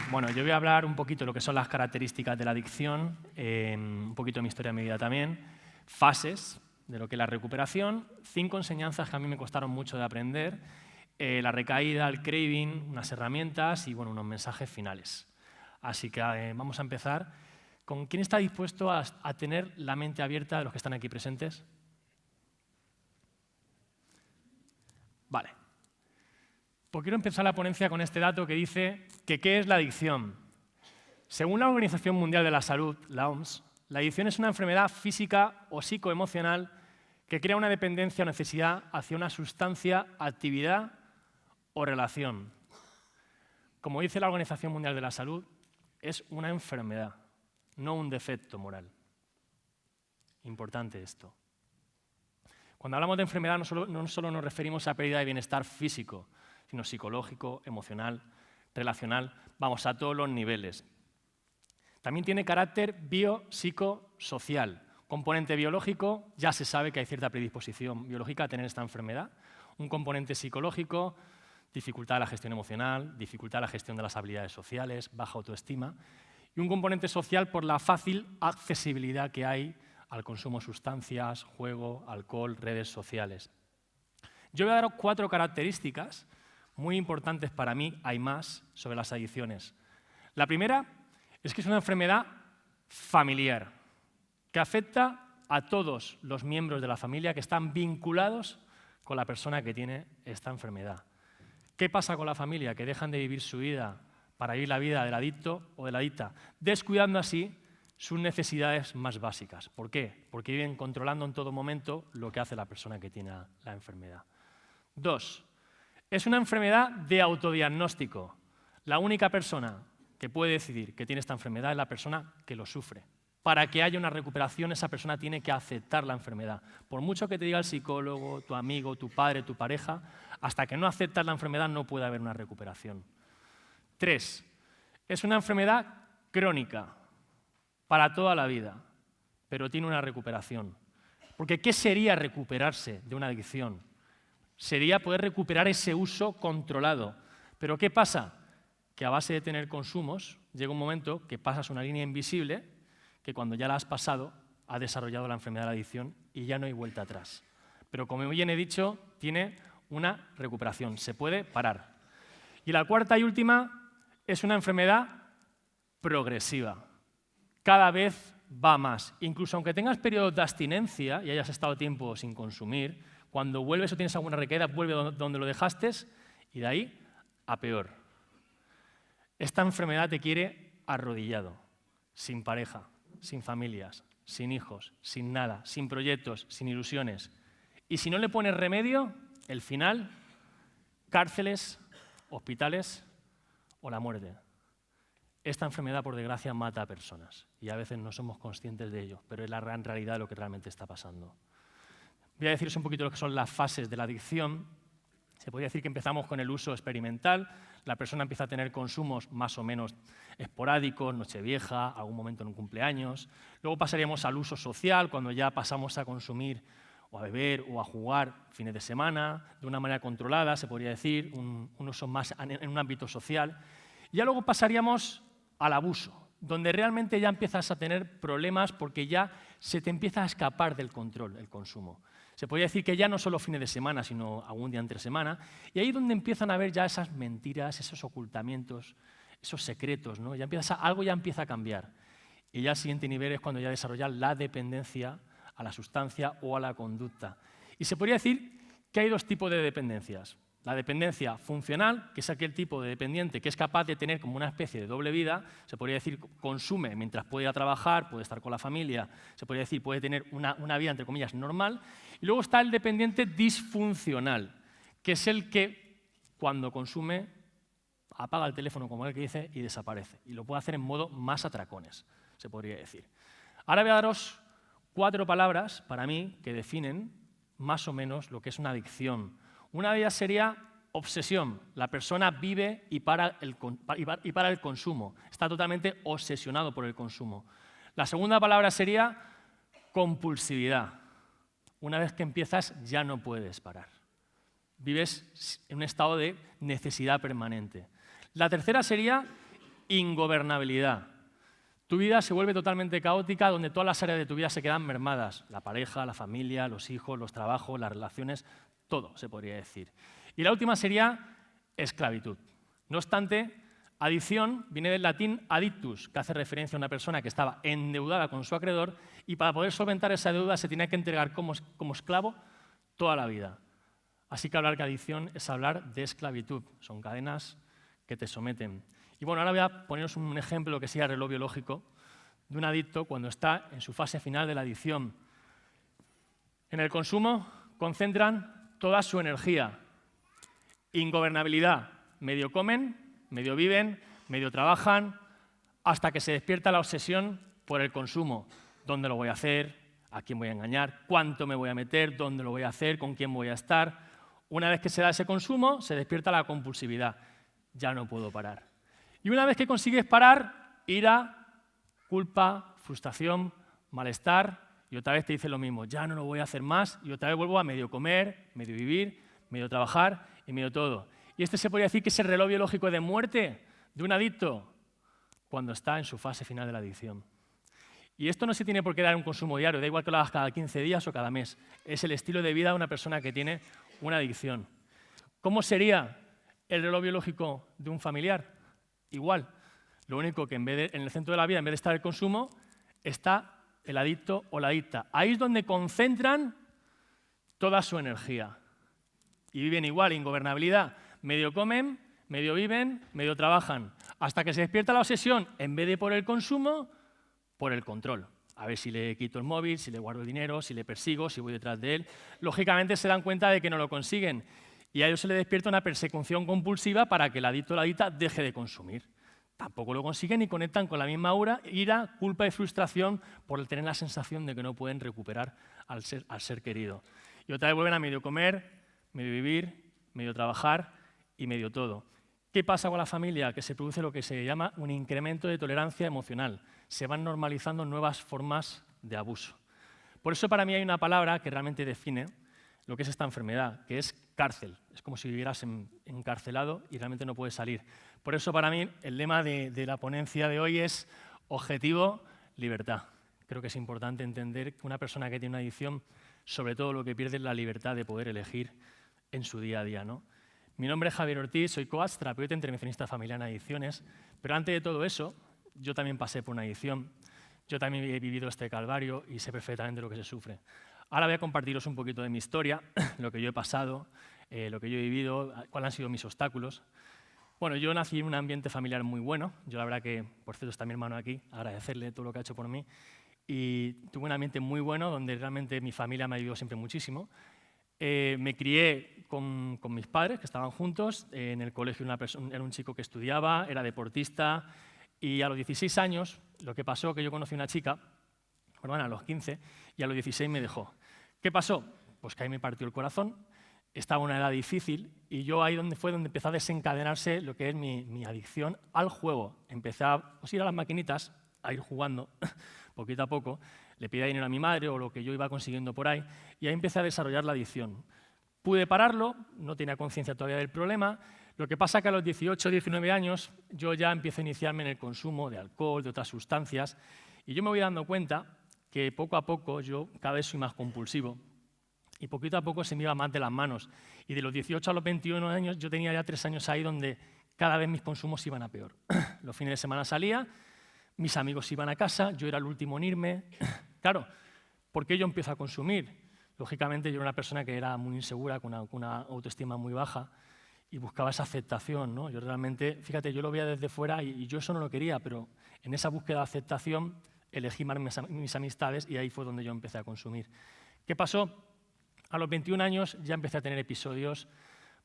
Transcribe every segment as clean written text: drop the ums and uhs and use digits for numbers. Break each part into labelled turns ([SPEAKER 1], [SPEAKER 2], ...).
[SPEAKER 1] Bueno, yo voy a hablar un poquito de lo que son las características de la adicción, un poquito de mi historia de mi vida también, fases de lo que es la recuperación, 5 enseñanzas que a mí me costaron mucho de aprender, la recaída, el craving, unas herramientas y bueno, unos mensajes finales. Así que vamos a empezar. ¿Con quién está dispuesto a tener la mente abierta de los que están aquí presentes? Vale. Pues quiero empezar la ponencia con este dato que dice que ¿qué es la adicción? Según la Organización Mundial de la Salud, la OMS, la adicción es una enfermedad física o psicoemocional que crea una dependencia o necesidad hacia una sustancia, actividad o relación. Como dice la Organización Mundial de la Salud, es una enfermedad, no un defecto moral. Importante esto. Cuando hablamos de enfermedad no solo nos referimos a pérdida de bienestar físico, sino psicológico, emocional, relacional, vamos a todos los niveles. También tiene carácter biopsicosocial. Componente biológico, ya se sabe que hay cierta predisposición biológica a tener esta enfermedad. Un componente psicológico, dificultad de la gestión emocional, dificultad de la gestión de las habilidades sociales, baja autoestima. Y un componente social por la fácil accesibilidad que hay al consumo de sustancias, juego, alcohol, redes sociales. Yo voy a daros 4 características muy importantes para mí, hay más, sobre las adicciones. La primera es que es una enfermedad familiar, que afecta a todos los miembros de la familia que están vinculados con la persona que tiene esta enfermedad. ¿Qué pasa con la familia? Que dejan de vivir su vida para vivir la vida del adicto o de la adicta, descuidando así sus necesidades más básicas. ¿Por qué? Porque viven controlando en todo momento lo que hace la persona que tiene la enfermedad. 2. Es una enfermedad de autodiagnóstico. La única persona que puede decidir que tiene esta enfermedad es la persona que lo sufre. Para que haya una recuperación, esa persona tiene que aceptar la enfermedad. Por mucho que te diga el psicólogo, tu amigo, tu padre, tu pareja, hasta que no aceptas la enfermedad no puede haber una recuperación. 3. Es una enfermedad crónica para toda la vida, pero tiene una recuperación. Porque ¿qué sería recuperarse de una adicción? Sería poder recuperar ese uso controlado. Pero ¿qué pasa? Que a base de tener consumos, llega un momento que pasas una línea invisible que cuando ya la has pasado, ha desarrollado la enfermedad de la adicción y ya no hay vuelta atrás. Pero como bien he dicho, tiene una recuperación, se puede parar. Y la cuarta y última es una enfermedad progresiva. Cada vez va más. Incluso aunque tengas periodos de abstinencia y hayas estado tiempo sin consumir, cuando vuelves o tienes alguna recaída, vuelve donde lo dejaste y de ahí a peor. Esta enfermedad te quiere arrodillado, sin pareja, sin familias, sin hijos, sin nada, sin proyectos, sin ilusiones. Y si no le pones remedio, el final, cárceles, hospitales o la muerte. Esta enfermedad, por desgracia, mata a personas y a veces no somos conscientes de ello, pero es la gran realidad de lo que realmente está pasando. Voy a deciros un poquito lo que son las fases de la adicción. Se podría decir que empezamos con el uso experimental. La persona empieza a tener consumos más o menos esporádicos, Nochevieja, algún momento en un cumpleaños. Luego pasaríamos al uso social, cuando ya pasamos a consumir o a beber o a jugar fines de semana, de una manera controlada, se podría decir, un uso más en un ámbito social. Y ya luego pasaríamos al abuso, donde realmente ya empiezas a tener problemas porque ya se te empieza a escapar del control el consumo. Se podría decir que ya no solo fines de semana, sino algún día entre semana, y ahí es donde empiezan a ver ya esas mentiras, esos ocultamientos, esos secretos, ¿no? Algo ya empieza a cambiar. Y ya el siguiente nivel es cuando ya desarrollas la dependencia a la sustancia o a la conducta. Y se podría decir que hay 2 tipos de dependencias. La dependencia funcional, que es aquel tipo de dependiente que es capaz de tener como una especie de doble vida, se podría decir consume mientras puede ir a trabajar, puede estar con la familia, se podría decir puede tener una vida, entre comillas, normal. Y luego está el dependiente disfuncional, que es el que cuando consume apaga el teléfono, como el que dice, y desaparece. Y lo puede hacer en modo más atracones, se podría decir. Ahora voy a daros 4 palabras, para mí, que definen más o menos lo que es una adicción. Una de ellas sería obsesión. La persona vive y para el consumo. Está totalmente obsesionado por el consumo. La segunda palabra sería compulsividad. Una vez que empiezas ya no puedes parar. Vives en un estado de necesidad permanente. La tercera sería ingobernabilidad. Tu vida se vuelve totalmente caótica, donde todas las áreas de tu vida se quedan mermadas. La pareja, la familia, los hijos, los trabajos, las relaciones, todo se podría decir. Y la última sería esclavitud. No obstante, adicción viene del latín addictus, que hace referencia a una persona que estaba endeudada con su acreedor y para poder solventar esa deuda se tenía que entregar como esclavo toda la vida. Así que hablar de adicción es hablar de esclavitud. Son cadenas que te someten. Y bueno, ahora voy a poneros un ejemplo que sería el reloj biológico de un adicto cuando está en su fase final de la adicción. En el consumo concentran toda su energía. Ingobernabilidad. Medio comen, medio viven, medio trabajan, hasta que se despierta la obsesión por el consumo. ¿Dónde lo voy a hacer? ¿A quién voy a engañar? ¿Cuánto me voy a meter? ¿Dónde lo voy a hacer? ¿Con quién voy a estar? Una vez que se da ese consumo, se despierta la compulsividad. Ya no puedo parar. Y una vez que consigues parar, ira, culpa, frustración, malestar, y otra vez te dice lo mismo, ya no lo voy a hacer más, y otra vez vuelvo a medio comer, medio vivir, medio trabajar y medio todo. Y este se podría decir que es el reloj biológico de muerte de un adicto cuando está en su fase final de la adicción. Y esto no se tiene por qué dar un consumo diario, da igual que lo hagas cada 15 días o cada mes. Es el estilo de vida de una persona que tiene una adicción. ¿Cómo sería el reloj biológico de un familiar? Igual. Lo único que en el centro de la vida, en vez de estar el consumo, está el adicto o la adicta. Ahí es donde concentran toda su energía. Y viven igual, ingobernabilidad. Medio comen, medio viven, medio trabajan. Hasta que se despierta la obsesión, en vez de por el consumo, por el control. A ver si le quito el móvil, si le guardo el dinero, si le persigo, si voy detrás de él. Lógicamente se dan cuenta de que no lo consiguen. Y a ellos se les despierta una persecución compulsiva para que el adicto o la adicta deje de consumir. Tampoco lo consiguen y conectan con la misma ira, culpa y frustración por tener la sensación de que no pueden recuperar al ser querido. Y otra vez vuelven a medio comer, medio vivir, medio trabajar y medio todo. ¿Qué pasa con la familia? Que se produce lo que se llama un incremento de tolerancia emocional. Se van normalizando nuevas formas de abuso. Por eso para mí hay una palabra que realmente define lo que es esta enfermedad, que es cárcel. Es como si vivieras encarcelado y realmente no puedes salir. Por eso para mí el lema de la ponencia de hoy es objetivo, libertad. Creo que es importante entender que una persona que tiene una adicción, sobre todo lo que pierde es la libertad de poder elegir en su día a día, ¿no? Mi nombre es Javier Ortiz, soy coach, terapeuta intervencionista familiar en adicciones, pero antes de todo eso, yo también pasé por una adicción, yo también he vivido este calvario y sé perfectamente lo que se sufre. Ahora voy a compartiros un poquito de mi historia, lo que yo he pasado, lo que yo he vivido, cuáles han sido mis obstáculos. Bueno, yo nací en un ambiente familiar muy bueno, yo la verdad que, por cierto, está mi hermano aquí, agradecerle todo lo que ha hecho por mí, y tuve un ambiente muy bueno donde realmente mi familia me ayudó siempre muchísimo. Me crié con mis padres, que estaban juntos. En el colegio era un chico que estudiaba, era deportista. Y a los 16 años, lo que pasó que yo conocí una chica, bueno, a los 15, y a los 16 me dejó. ¿Qué pasó? Pues que ahí me partió el corazón. Estaba en una edad difícil y yo ahí fue donde empezó a desencadenarse lo que es mi adicción al juego. Empecé a ir a las maquinitas, a ir jugando poquito a poco. Le pedía dinero a mi madre o lo que yo iba consiguiendo por ahí, y ahí empecé a desarrollar la adicción. Pude pararlo, no tenía conciencia todavía del problema. Lo que pasa es que a los 18 o 19 años yo ya empiezo a iniciarme en el consumo de alcohol, de otras sustancias, y yo me voy dando cuenta que poco a poco yo cada vez soy más compulsivo y poquito a poco se me iba más de las manos. Y de los 18 a los 21 años yo tenía ya 3 años ahí donde cada vez mis consumos iban a peor. Los fines de semana salía, mis amigos iban a casa, yo era el último en irme. Claro, ¿por qué yo empiezo a consumir? Lógicamente yo era una persona que era muy insegura, con una autoestima muy baja y buscaba esa aceptación, ¿no? Yo realmente, fíjate, yo lo veía desde fuera y yo eso no lo quería, pero en esa búsqueda de aceptación elegí más mis amistades y ahí fue donde yo empecé a consumir. ¿Qué pasó? A los 21 años ya empecé a tener episodios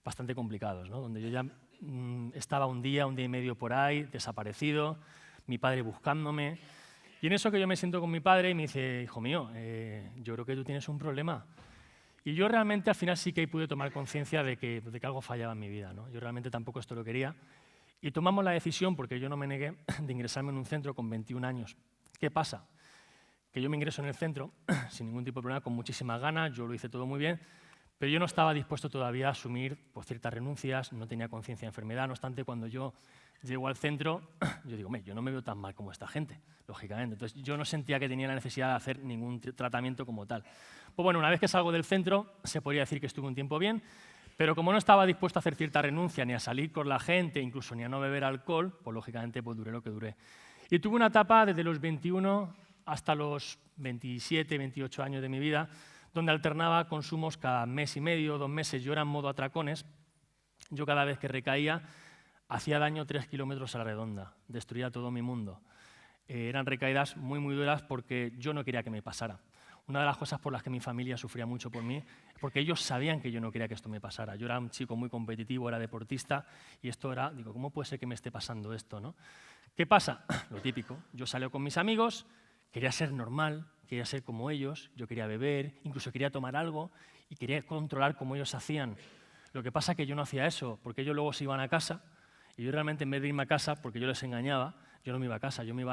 [SPEAKER 1] bastante complicados, ¿no? Donde yo ya estaba un día y medio por ahí, desaparecido, mi padre buscándome. Y en eso que yo me siento con mi padre y me dice, hijo mío, yo creo que tú tienes un problema. Y yo realmente al final sí que pude tomar conciencia de que algo fallaba en mi vida, ¿no? Yo realmente tampoco esto lo quería. Y tomamos la decisión, porque yo no me negué, de ingresarme en un centro con 21 años. ¿Qué pasa? Que yo me ingreso en el centro sin ningún tipo de problema, con muchísimas ganas, yo lo hice todo muy bien, pero yo no estaba dispuesto todavía a asumir ciertas renuncias, no tenía conciencia de enfermedad. No obstante, cuando yo Llego al centro, yo digo, yo no me veo tan mal como esta gente, lógicamente. Entonces yo no sentía que tenía la necesidad de hacer ningún tratamiento como tal. Pues bueno, una vez que salgo del centro, se podría decir que estuve un tiempo bien, pero como no estaba dispuesto a hacer cierta renuncia, ni a salir con la gente, incluso ni a no beber alcohol, pues lógicamente pues duré lo que duré. Y tuve una etapa desde los 21 hasta los 27, 28 años de mi vida, donde alternaba consumos cada mes y medio, 2 meses. Yo era en modo atracones. Yo cada vez que recaía hacía daño 3 kilómetros a la redonda, destruía todo mi mundo. Eran recaídas muy, muy duras porque yo no quería que me pasara. Una de las cosas por las que mi familia sufría mucho por mí, porque ellos sabían que yo no quería que esto me pasara. Yo era un chico muy competitivo, era deportista, y esto era, digo, ¿cómo puede ser que me esté pasando esto, no? ¿Qué pasa? Lo típico, yo salí con mis amigos, quería ser normal, quería ser como ellos, yo quería beber, incluso quería tomar algo y quería controlar como ellos hacían. Lo que pasa es que yo no hacía eso, porque ellos luego se iban a casa y yo realmente en vez de irme a casa, porque yo les engañaba, yo no me iba a casa, yo me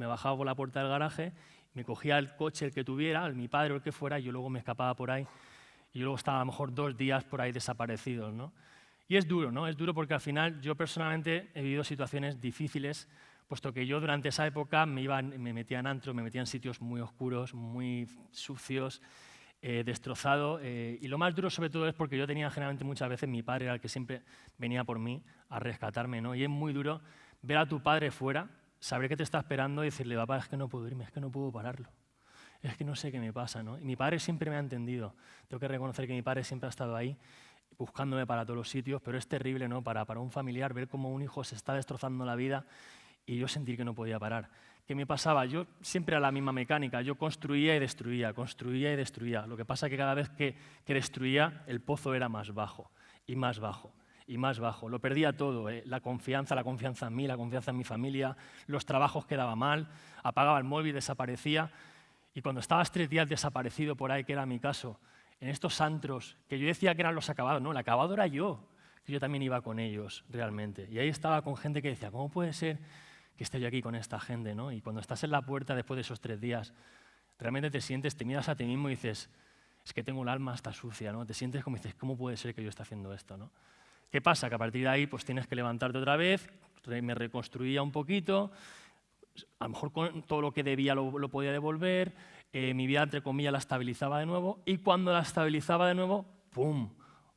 [SPEAKER 1] bajaba por la puerta del garaje, me cogía el coche, el que tuviera, mi padre o el que fuera, y yo luego me escapaba por ahí y yo luego estaba a lo mejor 2 días por ahí desaparecidos, ¿no? Y es duro, ¿no? Es duro porque al final yo personalmente he vivido situaciones difíciles, puesto que yo durante esa época me metía en antro, me metía en sitios muy oscuros, muy sucios, destrozado. Y lo más duro sobre todo es porque yo tenía generalmente muchas veces, mi padre era el que siempre venía por mí a rescatarme, ¿no? Y es muy duro ver a tu padre fuera, saber que te está esperando y decirle, papá, es que no puedo irme, es que no puedo pararlo. Es que no sé qué me pasa, ¿no? Y mi padre siempre me ha entendido. Tengo que reconocer que mi padre siempre ha estado ahí, buscándome para todos los sitios, pero es terrible, ¿no? Para un familiar ver cómo un hijo se está destrozando la vida y yo sentir que no podía parar. ¿Qué me pasaba? Yo siempre era la misma mecánica, yo construía y destruía, construía y destruía. Lo que pasa es que cada vez que destruía, el pozo era más bajo y más bajo y más bajo. Lo perdía todo, la confianza en mí, la confianza en mi familia, los trabajos quedaba mal, apagaba el móvil, desaparecía. Y cuando estabas 3 días desaparecido por ahí, que era mi caso, en estos antros, que yo decía que eran los acabados, no, el acabado era yo, que yo también iba con ellos realmente. Y ahí estaba con gente que decía, ¿cómo puede ser que esté yo aquí con esta gente, ¿no? Y cuando estás en la puerta después de esos 3 días, realmente te sientes, te miras a ti mismo y dices, es que tengo el alma hasta sucia, ¿no? Te sientes como dices, ¿cómo puede ser que yo esté haciendo esto, ¿no? ¿Qué pasa? Que a partir de ahí pues tienes que levantarte otra vez, me reconstruía un poquito, a lo mejor con todo lo que debía lo podía devolver, mi vida, entre comillas, la estabilizaba de nuevo, y cuando la estabilizaba de nuevo, ¡pum!,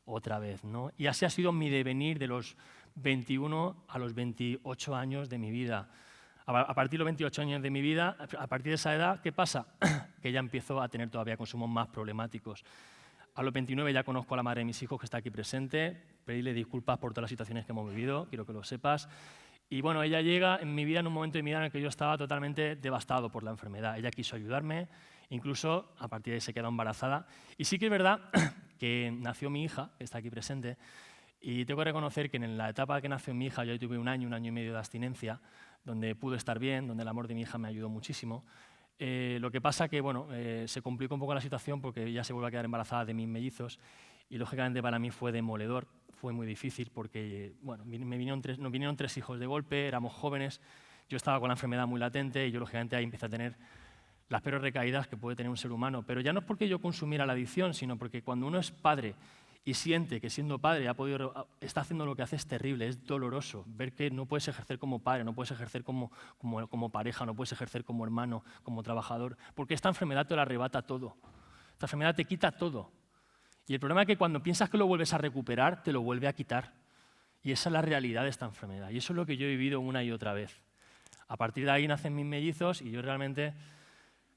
[SPEAKER 1] otra vez, ¿no? Y así ha sido mi devenir de los 21 a los 28 años de mi vida. A partir de los 28 años de mi vida, a partir de esa edad, ¿qué pasa? Que ya empiezo a tener todavía consumos más problemáticos. A los 29 ya conozco a la madre de mis hijos que está aquí presente, pedirle disculpas por todas las situaciones que hemos vivido, quiero que lo sepas. Y bueno, ella llega en mi vida en un momento de mi vida en el que yo estaba totalmente devastado por la enfermedad. Ella quiso ayudarme, incluso a partir de ahí se quedó embarazada. Y sí que es verdad que nació mi hija, que está aquí presente, y tengo que reconocer que en la etapa que nació mi hija yo tuve un año y medio de abstinencia, donde pude estar bien, donde el amor de mi hija me ayudó muchísimo. Lo que pasa que bueno, se complicó un poco la situación porque ella se vuelve a quedar embarazada de mis mellizos y lógicamente para mí fue demoledor, fue muy difícil porque bueno, nos vinieron 3 hijos de golpe, éramos jóvenes, yo estaba con la enfermedad muy latente y yo lógicamente ahí empecé a tener las peores recaídas que puede tener un ser humano. Pero ya no es porque yo consumiera la adicción, sino porque cuando uno es padre y siente que siendo padre está haciendo lo que hace, es terrible, es doloroso. Ver que no puedes ejercer como padre, no puedes ejercer como pareja, no puedes ejercer como hermano, como trabajador, porque esta enfermedad te lo arrebata todo. Esta enfermedad te quita todo. Y el problema es que cuando piensas que lo vuelves a recuperar, te lo vuelve a quitar. Y esa es la realidad de esta enfermedad. Y eso es lo que yo he vivido una y otra vez. A partir de ahí nacen mis mellizos y yo realmente,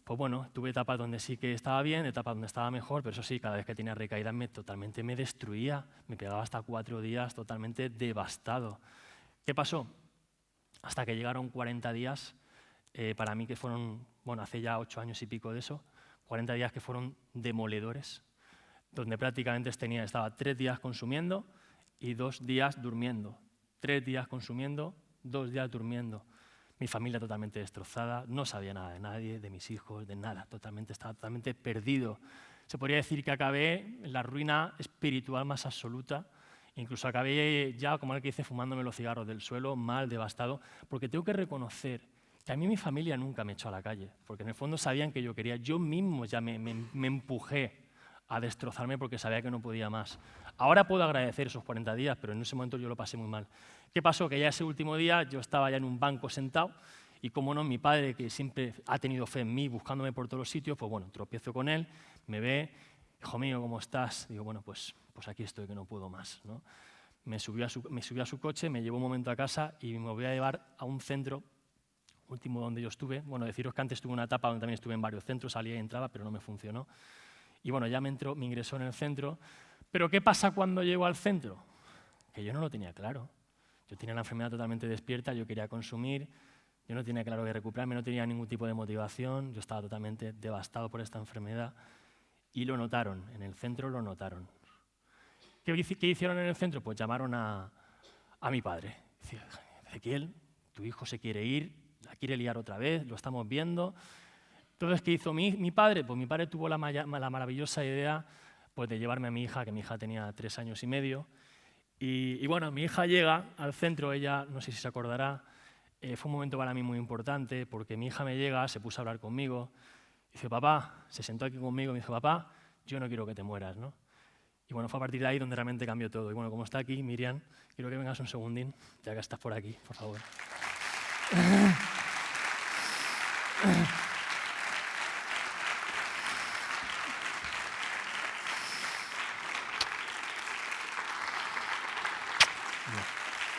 [SPEAKER 1] pues bueno, tuve etapas donde sí que estaba bien, etapas donde estaba mejor, pero eso sí, cada vez que tenía recaídas totalmente me destruía, me pegaba hasta 4 días totalmente devastado. ¿Qué pasó? Hasta que llegaron 40 días, para mí que fueron, bueno, hace ya 8 años y pico de eso, 40 días que fueron demoledores, donde prácticamente estaba 3 días consumiendo y 2 días durmiendo. 3 días consumiendo, 2 días durmiendo. Mi familia totalmente destrozada, no sabía nada de nadie, de mis hijos, de nada, estaba totalmente perdido. Se podría decir que acabé en la ruina espiritual más absoluta, incluso acabé ya, como el que dice, fumándome los cigarros del suelo, mal, devastado, porque tengo que reconocer que a mí mi familia nunca me echó a la calle, porque en el fondo sabían que yo quería, yo mismo ya me empujé a destrozarme porque sabía que no podía más. Ahora puedo agradecer esos 40 días, pero en ese momento yo lo pasé muy mal. ¿Qué pasó? Que ya ese último día yo estaba ya en un banco sentado y, como no, mi padre, que siempre ha tenido fe en mí, buscándome por todos los sitios, pues bueno, tropiezo con él, me ve, hijo mío, ¿cómo estás? Digo, bueno, pues aquí estoy, que no puedo más, ¿no? Me subió a su coche, me llevó un momento a casa y me voy a llevar a un centro último donde yo estuve. Bueno, deciros que antes tuve una etapa donde también estuve en varios centros, salía y entraba, pero no me funcionó. Y bueno, ya me ingresó en el centro. Pero ¿qué pasa cuando llego al centro? Que yo no lo tenía claro. Yo tenía la enfermedad totalmente despierta, yo quería consumir, yo no tenía claro que recuperarme, no tenía ningún tipo de motivación, yo estaba totalmente devastado por esta enfermedad y lo notaron, en el centro lo notaron. ¿Qué hicieron en el centro? Pues llamaron a mi padre. Decía, Ezequiel, tu hijo se quiere ir, la quiere liar otra vez, lo estamos viendo. Entonces, ¿qué hizo mi padre? Pues mi padre tuvo la maravillosa idea pues, de llevarme a mi hija, que mi hija tenía 3 años y medio. Y bueno, mi hija llega al centro, ella, no sé si se acordará, fue un momento para mí muy importante, porque mi hija me llega, se puso a hablar conmigo, dice, papá, se sentó aquí conmigo y me dijo, papá, yo no quiero que te mueras, ¿no? Y bueno, fue a partir de ahí donde realmente cambió todo. Y bueno, como está aquí Miriam, quiero que vengas un segundín, ya que estás por aquí, por favor.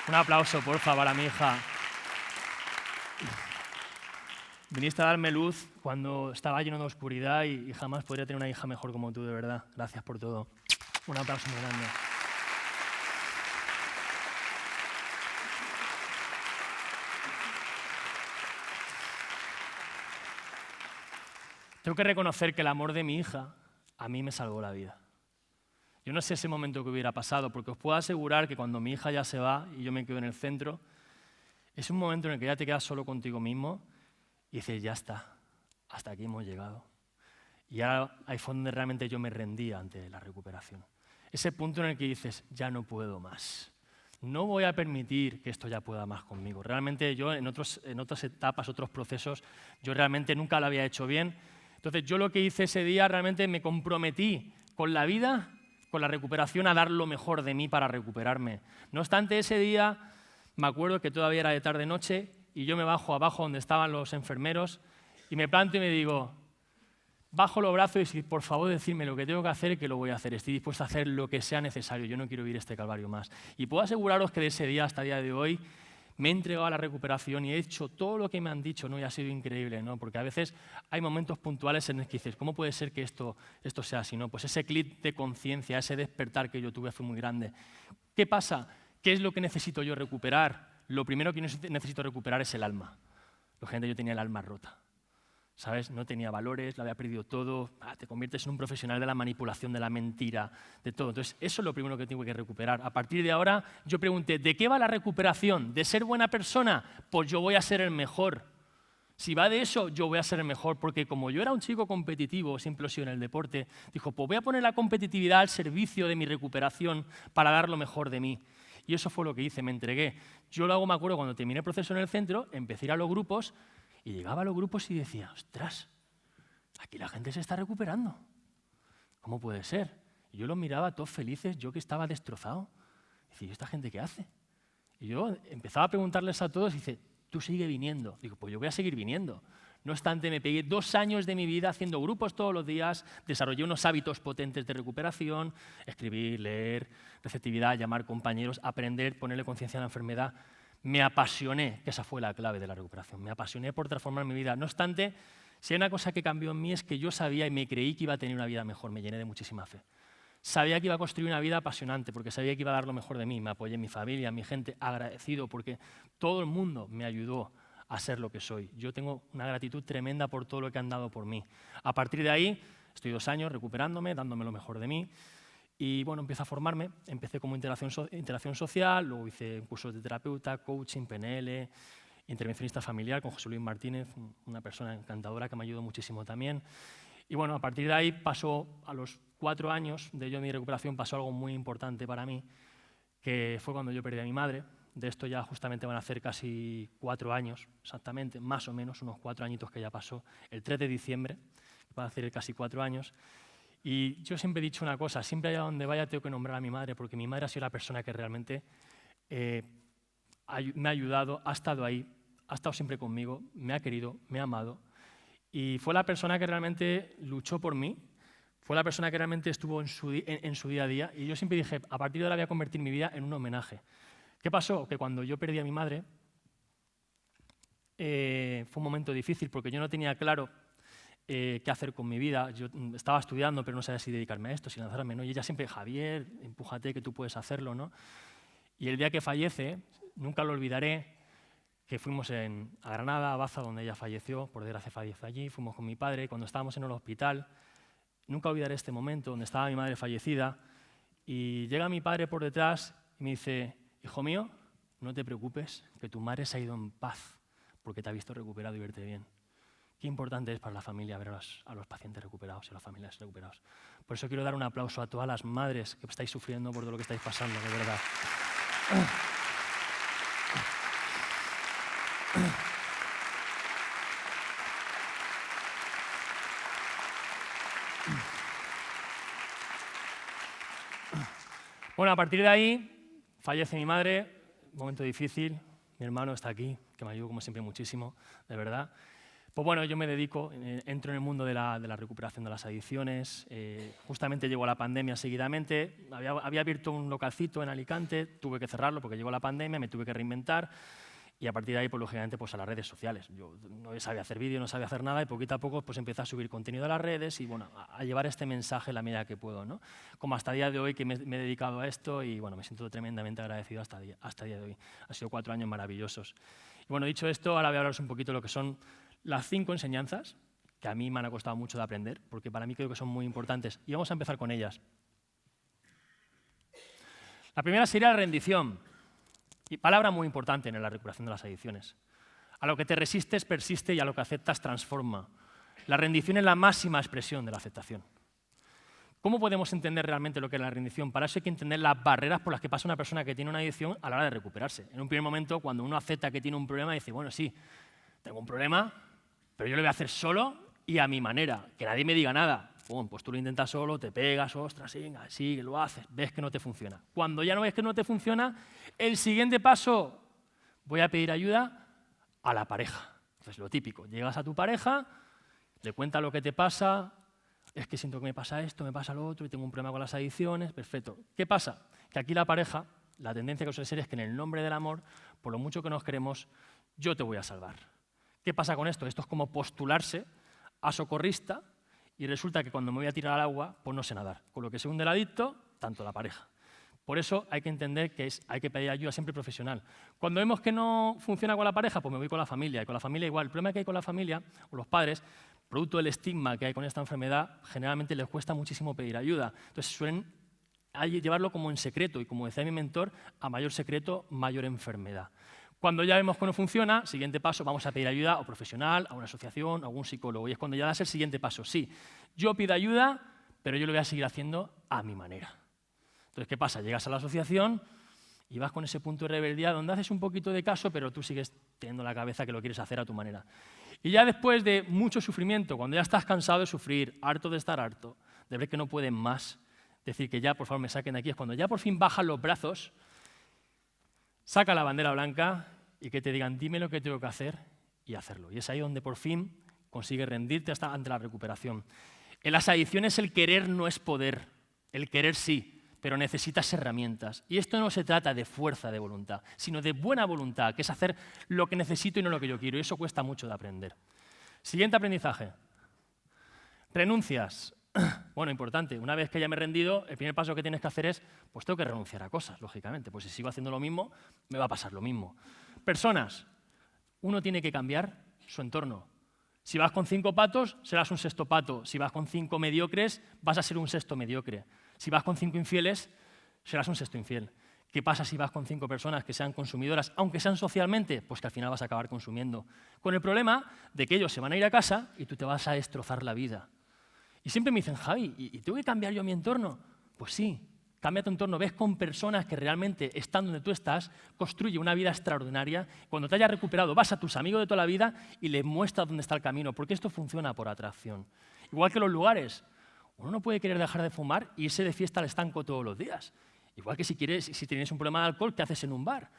[SPEAKER 1] Un aplauso, porfa, para mi hija. Viniste a darme luz cuando estaba lleno de oscuridad y jamás podría tener una hija mejor como tú, de verdad. Gracias por todo. Un aplauso muy grande. Tengo que reconocer que el amor de mi hija a mí me salvó la vida. Yo no sé ese momento que hubiera pasado, porque os puedo asegurar que cuando mi hija ya se va y yo me quedo en el centro, es un momento en el que ya te quedas solo contigo mismo y dices, ya está, hasta aquí hemos llegado. Y ahora ahí fue donde realmente yo me rendía ante la recuperación. Ese punto en el que dices, ya no puedo más. No voy a permitir que esto ya pueda más conmigo. Realmente yo en otras etapas, otros procesos, yo realmente nunca lo había hecho bien. Entonces yo lo que hice ese día realmente me comprometí con la vida, con la recuperación, a dar lo mejor de mí para recuperarme. No obstante, ese día me acuerdo que todavía era de tarde-noche y yo me bajo abajo donde estaban los enfermeros y me planto y me digo, bajo los brazos y si por favor decidme lo que tengo que hacer, que lo voy a hacer. Estoy dispuesto a hacer lo que sea necesario. Yo no quiero vivir este calvario más. Y puedo aseguraros que de ese día hasta el día de hoy me he entregado a la recuperación y he hecho todo lo que me han dicho, ¿no? Y ha sido increíble, ¿no? Porque a veces hay momentos puntuales en los que dices, ¿cómo puede ser que esto sea así, ¿no? Pues ese clic de conciencia, ese despertar que yo tuve fue muy grande. ¿Qué pasa? ¿Qué es lo que necesito yo recuperar? Lo primero que necesito recuperar es el alma. Lógicamente yo tenía el alma rota. ¿Sabes? No tenía valores, lo había perdido todo, te conviertes en un profesional de la manipulación, de la mentira, de todo. Entonces, eso es lo primero que tengo que recuperar. A partir de ahora, yo pregunté, ¿de qué va la recuperación? ¿De ser buena persona? Pues yo voy a ser el mejor. Si va de eso, yo voy a ser el mejor, porque como yo era un chico competitivo, siempre lo he sido en el deporte, dijo, pues voy a poner la competitividad al servicio de mi recuperación para dar lo mejor de mí. Y eso fue lo que hice, me entregué. Yo luego me acuerdo cuando terminé el proceso en el centro, empecé a ir a los grupos, y llegaba a los grupos y decía, ostras, aquí la gente se está recuperando. ¿Cómo puede ser? Y yo los miraba todos felices, yo que estaba destrozado. Y decía, ¿y esta gente qué hace? Y yo empezaba a preguntarles a todos y dice, tú sigue viniendo. Digo, pues yo voy a seguir viniendo. No obstante, me pegué 2 años de mi vida haciendo grupos todos los días, desarrollé unos hábitos potentes de recuperación, escribir, leer, receptividad, llamar compañeros, aprender, ponerle conciencia a la enfermedad. Me apasioné, que esa fue la clave de la recuperación, me apasioné por transformar mi vida. No obstante, si hay una cosa que cambió en mí es que yo sabía y me creí que iba a tener una vida mejor, me llené de muchísima fe. Sabía que iba a construir una vida apasionante porque sabía que iba a dar lo mejor de mí. Me apoyé en mi familia, en mi gente, agradecido porque todo el mundo me ayudó a ser lo que soy. Yo tengo una gratitud tremenda por todo lo que han dado por mí. A partir de ahí, estoy 2 años recuperándome, dándome lo mejor de mí. Y bueno, empecé a formarme, empecé como interacción social, luego hice cursos de terapeuta, coaching, PNL, intervencionista familiar con José Luis Martínez, una persona encantadora que me ayudó muchísimo también. Y bueno, a partir de ahí pasó, a los 4 años de mi recuperación, pasó algo muy importante para mí, que fue cuando yo perdí a mi madre. De esto ya justamente van a hacer casi 4 años, exactamente, más o menos, unos 4 añitos que ya pasó, el 3 de diciembre, van a hacer casi 4 años. Y yo siempre he dicho una cosa, siempre allá donde vaya tengo que nombrar a mi madre, porque mi madre ha sido la persona que realmente me ha ayudado, ha estado ahí, ha estado siempre conmigo, me ha querido, me ha amado. Y fue la persona que realmente luchó por mí, fue la persona que realmente estuvo en su día a día. Y yo siempre dije, a partir de ahora voy a convertir mi vida en un homenaje. ¿Qué pasó? Que cuando yo perdí a mi madre, fue un momento difícil porque yo no tenía claro qué hacer con mi vida. Yo estaba estudiando, pero no sabía si dedicarme a esto, si lanzarme, ¿no? Y ella siempre, Javier, empújate que tú puedes hacerlo, ¿no? Y el día que fallece, nunca lo olvidaré, que fuimos a Granada, a Baza, donde ella falleció, por desgracia falleció allí, fuimos con mi padre, cuando estábamos en el hospital, nunca olvidaré este momento donde estaba mi madre fallecida, y llega mi padre por detrás y me dice, hijo mío, no te preocupes, que tu madre se ha ido en paz, porque te ha visto recuperado y verte bien. Qué importante es para la familia ver a los pacientes recuperados y a las familias recuperados. Por eso quiero dar un aplauso a todas las madres que estáis sufriendo por todo lo que estáis pasando, de verdad. Bueno, a partir de ahí, fallece mi madre, momento difícil, mi hermano está aquí, que me ayudó como siempre muchísimo, de verdad. Pues bueno, yo me dedico, entro en el mundo de la recuperación de las adicciones, justamente llegó la pandemia seguidamente, había abierto un localcito en Alicante, tuve que cerrarlo porque llegó la pandemia, me tuve que reinventar y a partir de ahí, pues lógicamente, pues a las redes sociales. Yo no sabía hacer vídeo, no sabía hacer nada y poquito a poco pues empecé a subir contenido a las redes y bueno, a llevar este mensaje la medida que puedo, ¿no? Como hasta el día de hoy que me he dedicado a esto y bueno, me siento tremendamente agradecido hasta el día de hoy. Han sido 4 años maravillosos. Y bueno, dicho esto, ahora voy a hablaros un poquito de lo que son las 5 enseñanzas que a mí me han costado mucho de aprender, porque para mí creo que son muy importantes. Y vamos a empezar con ellas. La primera sería la rendición. Y palabra muy importante en la recuperación de las adicciones. A lo que te resistes persiste y a lo que aceptas transforma. La rendición es la máxima expresión de la aceptación. ¿Cómo podemos entender realmente lo que es la rendición? Para eso hay que entender las barreras por las que pasa una persona que tiene una adicción a la hora de recuperarse. En un primer momento, cuando uno acepta que tiene un problema, dice, bueno, sí, tengo un problema, pero yo lo voy a hacer solo y a mi manera, que nadie me diga nada. Bueno, pues tú lo intentas solo, te pegas, ostras, sí, lo haces, ves que no te funciona. Cuando ya no ves que no te funciona, el siguiente paso, voy a pedir ayuda a la pareja. Entonces, lo típico, llegas a tu pareja, le cuentas lo que te pasa, es que siento que me pasa esto, me pasa lo otro y tengo un problema con las adicciones, perfecto. ¿Qué pasa? Que aquí la pareja, la tendencia que suele ser es que en el nombre del amor, por lo mucho que nos queremos, yo te voy a salvar. ¿Qué pasa con esto? Esto es como postularse a socorrista y resulta que cuando me voy a tirar al agua, pues no sé nadar. Con lo que se hunde el adicto, tanto la pareja. Por eso hay que entender que hay que pedir ayuda siempre profesional. Cuando vemos que no funciona con la pareja, pues me voy con la familia. Y con la familia igual. El problema que hay con la familia, o los padres, producto del estigma que hay con esta enfermedad, generalmente les cuesta muchísimo pedir ayuda. Entonces suelen llevarlo como en secreto. Y como decía mi mentor, a mayor secreto, mayor enfermedad. Cuando ya vemos que no funciona, siguiente paso, vamos a pedir ayuda a un profesional, a una asociación, a algún psicólogo. Y es cuando ya das el siguiente paso. Sí, yo pido ayuda, pero yo lo voy a seguir haciendo a mi manera. Entonces, ¿qué pasa? Llegas a la asociación y vas con ese punto de rebeldía donde haces un poquito de caso, pero tú sigues teniendo la cabeza que lo quieres hacer a tu manera. Y ya después de mucho sufrimiento, cuando ya estás cansado de sufrir, harto de estar harto, de ver que no pueden más, decir que ya, por favor, me saquen de aquí, es cuando ya por fin bajan los brazos, saca la bandera blanca y que te digan, dime lo que tengo que hacer y hacerlo. Y es ahí donde por fin consigues rendirte hasta ante la recuperación. En las adicciones el querer no es poder, el querer sí, pero necesitas herramientas. Y esto no se trata de fuerza de voluntad, sino de buena voluntad, que es hacer lo que necesito y no lo que yo quiero. Y eso cuesta mucho de aprender. Siguiente aprendizaje. Renuncias. Bueno, importante, una vez que ya me he rendido, el primer paso que tienes que hacer es, pues tengo que renunciar a cosas, lógicamente, pues si sigo haciendo lo mismo, me va a pasar lo mismo. Personas, uno tiene que cambiar su entorno. Si vas con 5 patos, serás un sexto pato. Si vas con 5 mediocres, vas a ser un sexto mediocre. Si vas con 5 infieles, serás un sexto infiel. ¿Qué pasa si vas con 5 personas que sean consumidoras, aunque sean socialmente? Pues que al final vas a acabar consumiendo. Con el problema de que ellos se van a ir a casa y tú te vas a destrozar la vida. Y siempre me dicen, Javi, ¿y tengo que cambiar yo mi entorno? Pues sí, cambia tu entorno. Ves con personas que realmente, estando donde tú estás, construye una vida extraordinaria. Cuando te hayas recuperado, vas a tus amigos de toda la vida y les muestras dónde está el camino, porque esto funciona por atracción. Igual que los lugares. Uno no puede querer dejar de fumar y irse de fiesta al estanco todos los días. Igual que si tienes un problema de alcohol, ¿qué haces en un bar?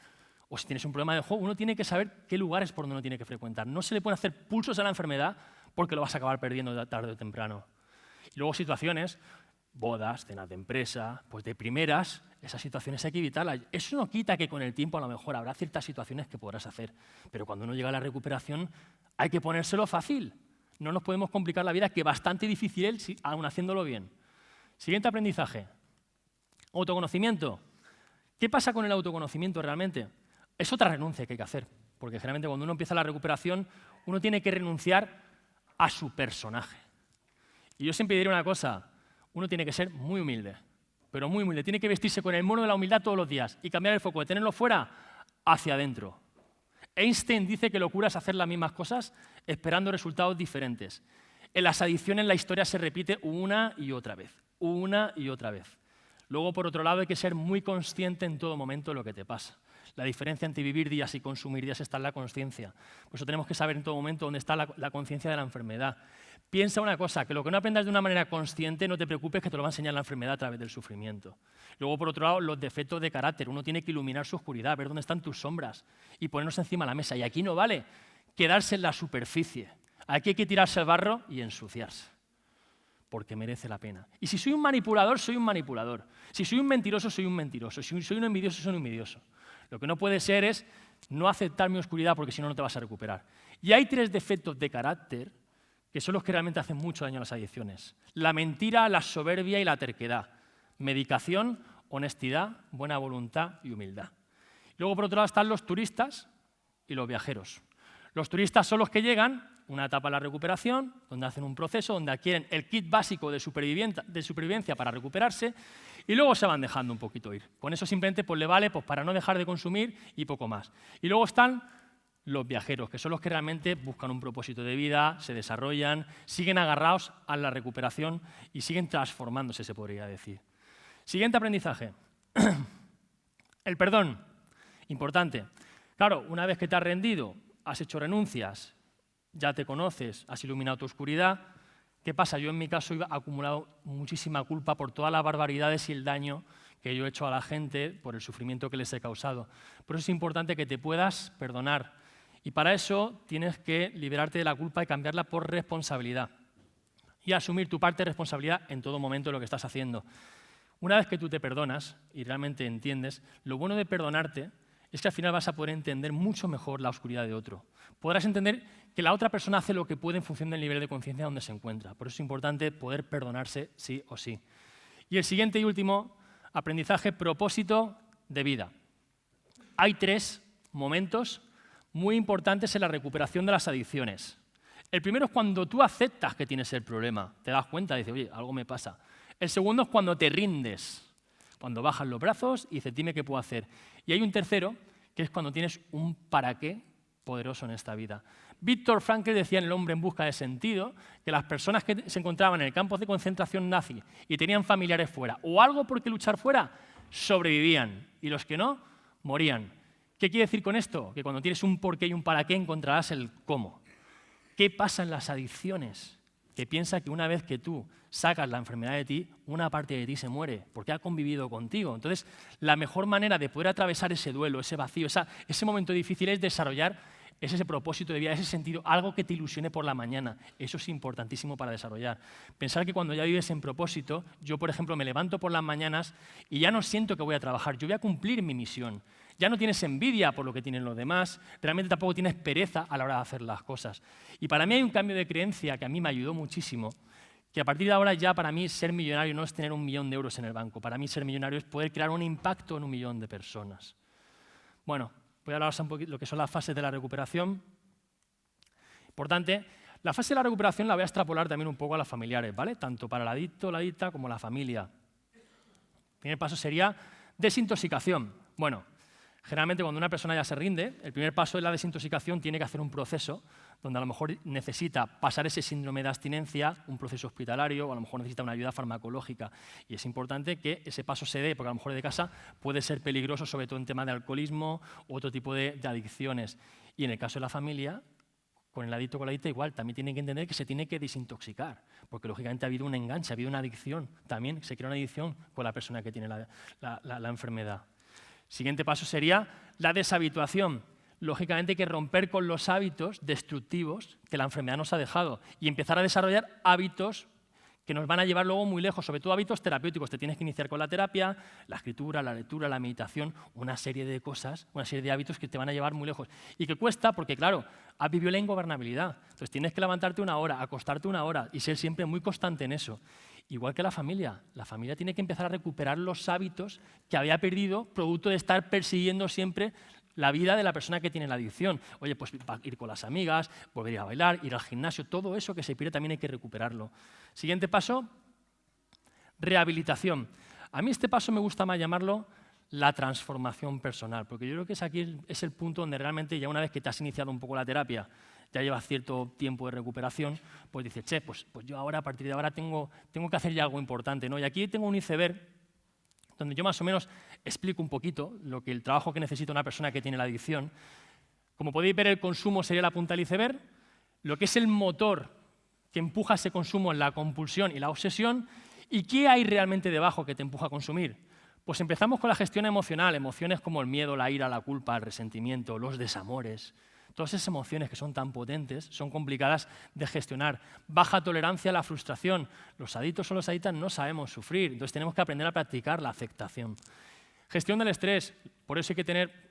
[SPEAKER 1] O si tienes un problema de juego, uno tiene que saber qué lugares por donde uno tiene que frecuentar. No se le pueden hacer pulsos a la enfermedad porque lo vas a acabar perdiendo tarde o temprano. Y luego situaciones, bodas, cenas de empresa, pues de primeras, esas situaciones hay que evitarlas. Eso no quita que con el tiempo a lo mejor habrá ciertas situaciones que podrás hacer, pero cuando uno llega a la recuperación hay que ponérselo fácil. No nos podemos complicar la vida, que bastante difícil es, aún haciéndolo bien. Siguiente aprendizaje. Autoconocimiento. ¿Qué pasa con el autoconocimiento realmente? Es otra renuncia que hay que hacer, porque generalmente cuando uno empieza la recuperación, uno tiene que renunciar a su personaje. Y yo siempre diré una cosa, uno tiene que ser muy humilde, pero muy humilde. Tiene que vestirse con el mono de la humildad todos los días y cambiar el foco de tenerlo fuera hacia adentro. Einstein dice que locura es hacer las mismas cosas esperando resultados diferentes. En las adicciones la historia se repite una y otra vez, una y otra vez. Luego, por otro lado, hay que ser muy consciente en todo momento de lo que te pasa. La diferencia entre vivir días y consumir días está en la consciencia. Por eso tenemos que saber en todo momento dónde está la conciencia de la enfermedad. Piensa una cosa, que lo que no aprendas de una manera consciente, no te preocupes que te lo va a enseñar la enfermedad a través del sufrimiento. Luego, por otro lado, los defectos de carácter. Uno tiene que iluminar su oscuridad, ver dónde están tus sombras y ponernos encima de la mesa. Y aquí no vale quedarse en la superficie. Aquí hay que tirarse al barro y ensuciarse, porque merece la pena. Y si soy un manipulador, soy un manipulador. Si soy un mentiroso, soy un mentiroso. Si soy un envidioso, soy un envidioso. Lo que no puede ser es no aceptar mi oscuridad, porque si no, no te vas a recuperar. Y hay 3 defectos de carácter que son los que realmente hacen mucho daño a las adicciones. La mentira, la soberbia y la terquedad. Medicación, honestidad, buena voluntad y humildad. Luego, por otro lado, están los turistas y los viajeros. Los turistas son los que llegan, una etapa de la recuperación, donde hacen un proceso, donde adquieren el kit básico de supervivencia para recuperarse y luego se van dejando un poquito ir. Con eso simplemente pues, le vale pues, para no dejar de consumir y poco más. Y luego están los viajeros, que son los que realmente buscan un propósito de vida, se desarrollan, siguen agarrados a la recuperación y siguen transformándose, se podría decir. Siguiente aprendizaje. El perdón. Importante. Claro, una vez que te has rendido, has hecho renuncias, ya te conoces, has iluminado tu oscuridad, ¿qué pasa? Yo en mi caso he acumulado muchísima culpa por todas las barbaridades y el daño que yo he hecho a la gente por el sufrimiento que les he causado. Por eso es importante que te puedas perdonar. Y para eso tienes que liberarte de la culpa y cambiarla por responsabilidad. Y asumir tu parte de responsabilidad en todo momento de lo que estás haciendo. Una vez que tú te perdonas y realmente entiendes, lo bueno de perdonarte es que al final vas a poder entender mucho mejor la oscuridad de otro. Podrás entender que la otra persona hace lo que puede en función del nivel de conciencia donde se encuentra. Por eso es importante poder perdonarse sí o sí. Y el siguiente y último aprendizaje, propósito de vida. Hay 3 momentos muy importantes en la recuperación de las adicciones. El primero es cuando tú aceptas que tienes el problema, te das cuenta y dices, oye, algo me pasa. El segundo es cuando te rindes, cuando bajas los brazos y dices, dime qué puedo hacer. Y hay un tercero, que es cuando tienes un para qué poderoso en esta vida. Viktor Frankl decía en El hombre en busca de sentido que las personas que se encontraban en el campo de concentración nazi y tenían familiares fuera o algo por qué luchar fuera, sobrevivían y los que no, morían. ¿Qué quiere decir con esto? Que cuando tienes un porqué y un para qué encontrarás el cómo. ¿Qué pasa en las adicciones? Que piensa que una vez que tú sacas la enfermedad de ti, una parte de ti se muere porque ha convivido contigo. Entonces, la mejor manera de poder atravesar ese duelo, ese vacío, ese momento difícil es desarrollar ese propósito de vida, ese sentido, algo que te ilusione por la mañana. Eso es importantísimo para desarrollar. Pensar que cuando ya vives en propósito, yo, por ejemplo, me levanto por las mañanas y ya no siento que voy a trabajar, yo voy a cumplir mi misión. Ya no tienes envidia por lo que tienen los demás, realmente tampoco tienes pereza a la hora de hacer las cosas. Y para mí hay un cambio de creencia que a mí me ayudó muchísimo, que a partir de ahora ya para mí ser millonario no es tener 1 millón de euros en el banco, para mí ser millonario es poder crear un impacto en 1 millón de personas. Bueno, voy a hablaros un poquito de lo que son las fases de la recuperación. Importante, la fase de la recuperación la voy a extrapolar también un poco a las familiares, ¿vale? Tanto para el adicto, la adicta, como la familia. El primer paso sería desintoxicación. Bueno, generalmente cuando una persona ya se rinde, el primer paso de la desintoxicación tiene que hacer un proceso donde a lo mejor necesita pasar ese síndrome de abstinencia, un proceso hospitalario, o a lo mejor necesita una ayuda farmacológica. Y es importante que ese paso se dé, porque a lo mejor de casa puede ser peligroso, sobre todo en tema de alcoholismo u otro tipo de adicciones. Y en el caso de la familia, con el adicto o con la adicta igual, también tiene que entender que se tiene que desintoxicar, porque lógicamente ha habido un enganche, ha habido una adicción, también se crea una adicción con la persona que tiene la enfermedad. Siguiente paso sería la deshabituación. Lógicamente hay que romper con los hábitos destructivos que la enfermedad nos ha dejado y empezar a desarrollar hábitos que nos van a llevar luego muy lejos, sobre todo hábitos terapéuticos. Te tienes que iniciar con la terapia, la escritura, la lectura, la meditación, una serie de cosas, una serie de hábitos que te van a llevar muy lejos. Y que cuesta porque, claro, has vivido la ingobernabilidad. Entonces tienes que levantarte una hora, acostarte una hora y ser siempre muy constante en eso. Igual que la familia tiene que empezar a recuperar los hábitos que había perdido producto de estar persiguiendo siempre la vida de la persona que tiene la adicción. Oye, pues ir con las amigas, volver a ir a bailar, ir al gimnasio, todo eso que se pierde también hay que recuperarlo. Siguiente paso, rehabilitación. A mí este paso me gusta más llamarlo la transformación personal, porque yo creo que aquí es el punto donde realmente ya una vez que te has iniciado un poco la terapia, ya llevas cierto tiempo de recuperación, pues dices, che, pues yo ahora, a partir de ahora tengo que hacer ya algo importante, ¿no? Y aquí tengo un iceberg donde yo más o menos explico un poquito el trabajo que necesita una persona que tiene la adicción. Como podéis ver, el consumo sería la punta del iceberg, lo que es el motor que empuja ese consumo en la compulsión y la obsesión, y qué hay realmente debajo que te empuja a consumir. Pues empezamos con la gestión emocional, emociones como el miedo, la ira, la culpa, el resentimiento, los desamores. Todas esas emociones que son tan potentes son complicadas de gestionar. Baja tolerancia a la frustración. Los adictos o las adictas no sabemos sufrir, entonces tenemos que aprender a practicar la aceptación. Gestión del estrés. Por eso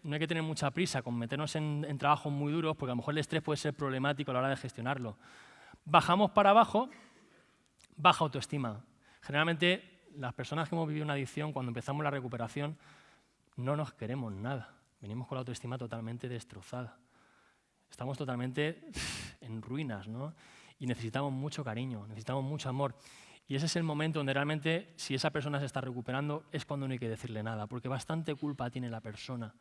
[SPEAKER 1] no hay que tener mucha prisa con meternos en trabajos muy duros, porque a lo mejor el estrés puede ser problemático a la hora de gestionarlo. Bajamos para abajo, baja autoestima. Generalmente las personas que hemos vivido una adicción, cuando empezamos la recuperación, no nos queremos nada. Venimos con la autoestima totalmente destrozada. Estamos totalmente en ruinas, ¿no? Y necesitamos mucho cariño, necesitamos mucho amor. Y ese es el momento donde realmente, si esa persona se está recuperando, es cuando no hay que decirle nada, porque bastante culpa tiene la persona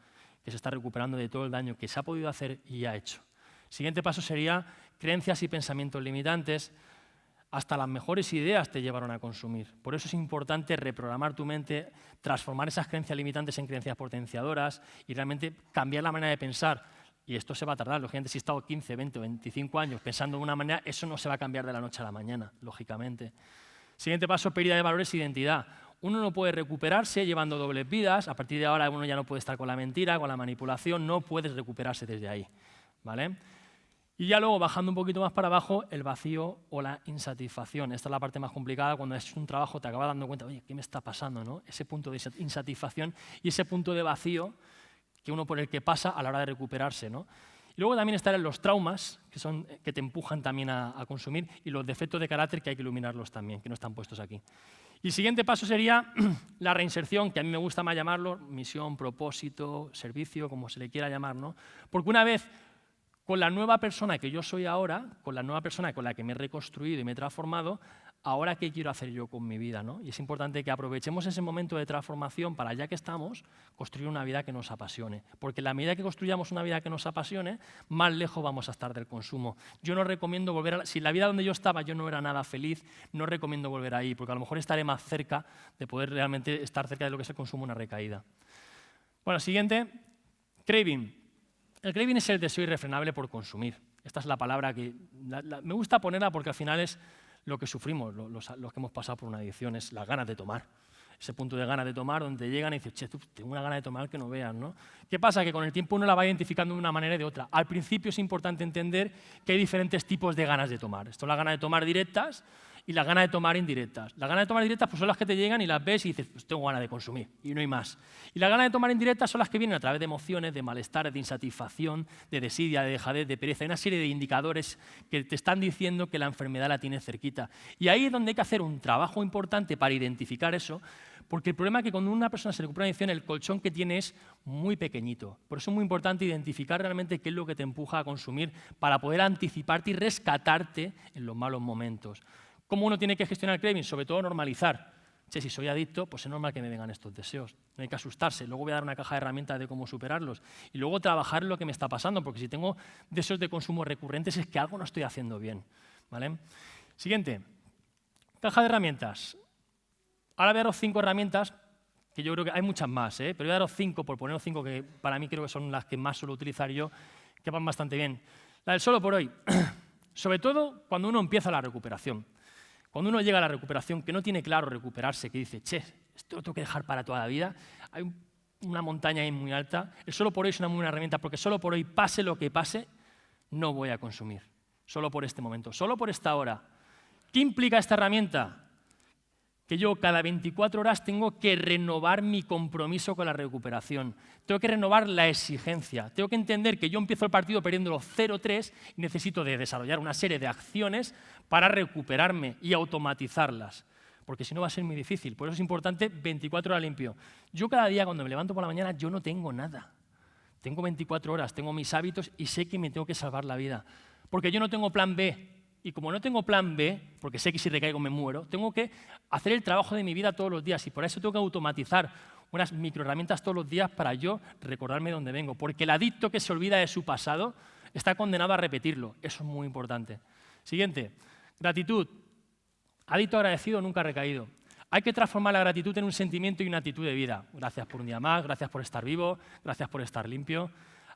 [SPEAKER 1] que se está recuperando de todo el daño que se ha podido hacer y ha hecho. Siguiente paso sería creencias y pensamientos limitantes. Hasta las mejores ideas te llevaron a consumir. Por eso es importante reprogramar tu mente, transformar esas creencias limitantes en creencias potenciadoras y realmente cambiar la manera de pensar. Y esto se va a tardar, lógicamente, si he estado 15, 20 o 25 años pensando de una manera, eso no se va a cambiar de la noche a la mañana, lógicamente. Siguiente paso, pérdida de valores e identidad. Uno no puede recuperarse llevando dobles vidas, a partir de ahora uno ya no puede estar con la mentira, con la manipulación, no puedes recuperarse desde ahí, ¿vale? Y ya luego, bajando un poquito más para abajo, el vacío o la insatisfacción. Esta es la parte más complicada, cuando es un trabajo te acabas dando cuenta, oye, ¿qué me está pasando, no? Ese punto de insatisfacción y ese punto de vacío que uno por el que pasa a la hora de recuperarse, ¿no? Y luego también están los traumas, que te empujan también a consumir, y los defectos de carácter que hay que iluminarlos también, que no están puestos aquí. Y el siguiente paso sería la reinserción, que a mí me gusta más llamarlo, misión, propósito, servicio, como se le quiera llamar, ¿no? Porque una vez con la nueva persona que yo soy ahora, con la nueva persona con la que me he reconstruido y me he transformado, ahora qué quiero hacer yo con mi vida, ¿no? Y es importante que aprovechemos ese momento de transformación para, ya que estamos, construir una vida que nos apasione. Porque en la medida que construyamos una vida que nos apasione, más lejos vamos a estar del consumo. Yo no recomiendo volver si la vida donde yo estaba yo no era nada feliz, no recomiendo volver ahí, porque a lo mejor estaré más cerca de poder realmente estar cerca de lo que es el consumo, una recaída. Bueno, siguiente, craving. El craving es el deseo irrefrenable por consumir. Esta es la palabra que me gusta ponerla porque al final es lo que sufrimos, los que hemos pasado por una adicción, es las ganas de tomar. Ese punto de ganas de tomar donde llegan y dices, che, tú, tengo una gana de tomar que no veas, ¿no? ¿Qué pasa? Que con el tiempo uno la va identificando de una manera y de otra. Al principio es importante entender que hay diferentes tipos de ganas de tomar. Esto es la gana de tomar directas y la gana de tomar indirectas. Las ganas de tomar directas pues, son las que te llegan y las ves y dices, pues tengo ganas de consumir y no hay más. Y las ganas de tomar indirectas son las que vienen a través de emociones, de malestar, de insatisfacción, de desidia, de dejadez, de pereza. Hay una serie de indicadores que te están diciendo que la enfermedad la tienes cerquita. Y ahí es donde hay que hacer un trabajo importante para identificar eso, porque el problema es que cuando una persona se recupera de una adicción, el colchón que tiene es muy pequeñito. Por eso es muy importante identificar realmente qué es lo que te empuja a consumir para poder anticiparte y rescatarte en los malos momentos. ¿Cómo uno tiene que gestionar el craving? Sobre todo normalizar. Che, si soy adicto, pues es normal que me vengan estos deseos. No hay que asustarse. Luego voy a dar una caja de herramientas de cómo superarlos. Y luego trabajar lo que me está pasando, porque si tengo deseos de consumo recurrentes es que algo no estoy haciendo bien, ¿vale? Siguiente. Caja de herramientas. Ahora voy a daros 5 herramientas, que yo creo que hay muchas más, pero voy a daros 5, por poneros 5 que para mí creo que son las que más suelo utilizar yo, que van bastante bien. La del solo por hoy. Sobre todo cuando uno empieza la recuperación. Cuando uno llega a la recuperación, que no tiene claro recuperarse, que dice, che, esto lo tengo que dejar para toda la vida, hay una montaña ahí muy alta, el solo por hoy es una muy buena herramienta, porque solo por hoy, pase lo que pase, no voy a consumir. Solo por este momento, solo por esta hora. ¿Qué implica esta herramienta? Que yo cada 24 horas tengo que renovar mi compromiso con la recuperación. Tengo que renovar la exigencia. Tengo que entender que yo empiezo el partido perdiéndolo 0-3 y necesito de desarrollar una serie de acciones para recuperarme y automatizarlas. Porque si no va a ser muy difícil. Por eso es importante 24 horas limpio. Yo cada día cuando me levanto por la mañana yo no tengo nada. Tengo 24 horas, tengo mis hábitos y sé que me tengo que salvar la vida. Porque yo no tengo plan B. Y como no tengo plan B, porque sé que si recaigo me muero, tengo que hacer el trabajo de mi vida todos los días y por eso tengo que automatizar unas microherramientas todos los días para yo recordarme de dónde vengo. Porque el adicto que se olvida de su pasado está condenado a repetirlo. Eso es muy importante. Siguiente, gratitud. Adicto agradecido, nunca recaído. Hay que transformar la gratitud en un sentimiento y una actitud de vida. Gracias por un día más, gracias por estar vivo, gracias por estar limpio.